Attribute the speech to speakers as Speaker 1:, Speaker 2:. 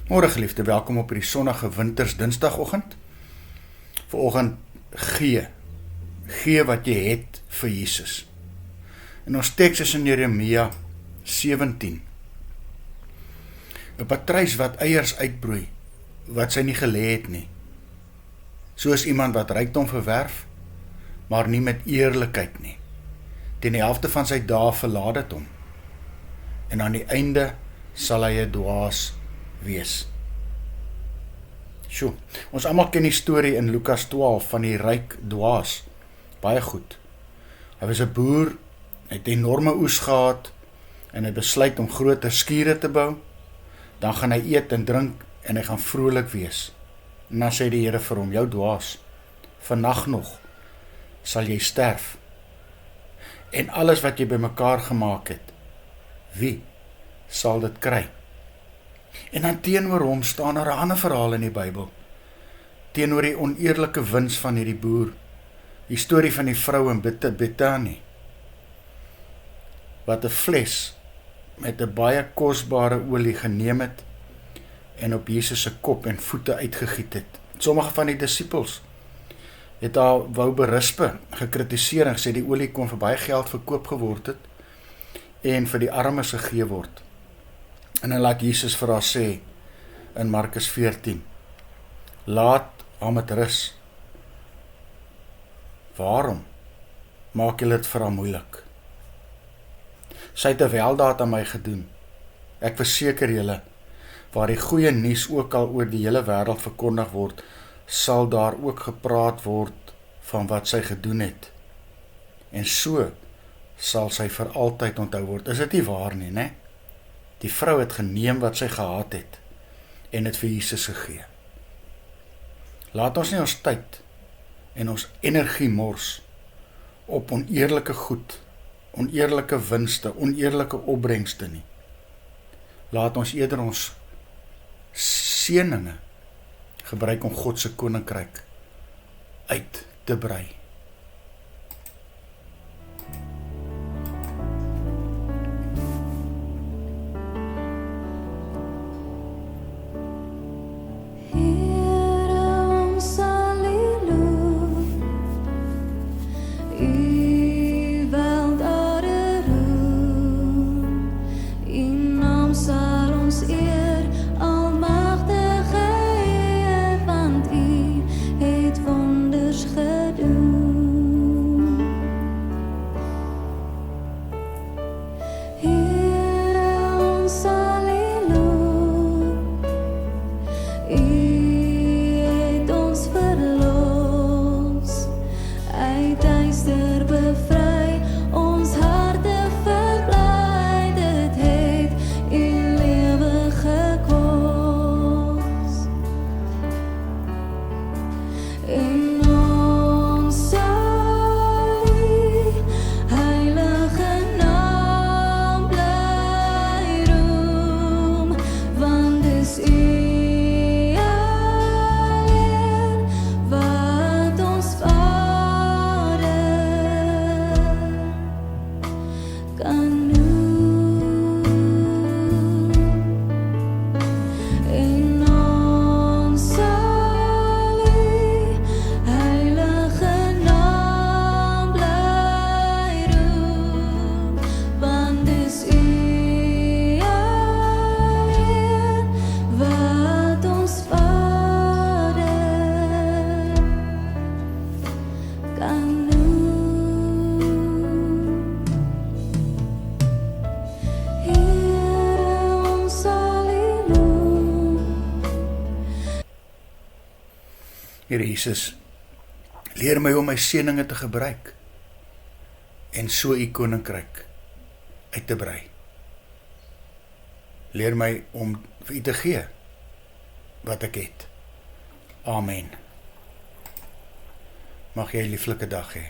Speaker 1: Môre geliefde, welkom op hierdie sonnige winters dinsdagoggend. Vanoggend gee wat jy het vir Jesus. En ons teks is in Jeremia 17. 'n Patrys wat eiers uitbroei, wat sy nie gelê het nie. Soos iemand wat rykdom verwerf, maar nie met eerlikheid nie. Teen die helfte van sy dae verlaat dit hom. En aan die einde sal hy 'n dwaas wees. Ons almal ken die storie in Lukas 12 van die ryk dwaas. Baie goed. Hy was 'n boer, hy het enorme oes gehad en hy besluit om groter skure te bou. Dan gaan hy eet en drink en hy gaan vrolik wees. En dan sê die Here vir hom: "Jou dwaas, vannag nog sal jy sterf. En alles wat jy bymekaar gemaak het, wie sal dit kry?" En dan teenoor hom staan 'n ander verhaal in die Bybel, teenoor die oneerlike wins van hierdie boer, die storie van die vrou in Betanië, wat 'n fles met 'n baie kosbare olie geneem het en op Jesus se kop en voete uitgegiet het. Sommige van die disippels het haar wou berispe, gekritiseer en gesê die olie kon vir baie geld verkoop geword het en vir die armes gegee word. En dan laat Jesus vir haar sê in Markus 14, laat haar met rus. Waarom maak julle dit vir haar moeilik? Sy het 'n weldaad aan my gedoen. Ek verseker julle, waar die goeie nuus ook al oor die hele wêreld verkondig word, sal daar ook gepraat word van wat sy gedoen het. En so sal sy vir altyd onthou word. Is dit nie waar nie, né? Die vrou het geneem wat sy gehad het en dit vir Jesus gegee. Laat ons nie ons tyd en ons energie mors op oneerlike goed, oneerlike winste, oneerlike opbrengste nie. Laat ons eerder ons seëninge gebruik om God se koninkryk uit te brei. Here Jesus, leer my om my seëninge te gebruik en so u koninkryk uit te brei. Leer my om vir u te gee wat ek het. Amen. Mag jy 'n lieflike dag hê.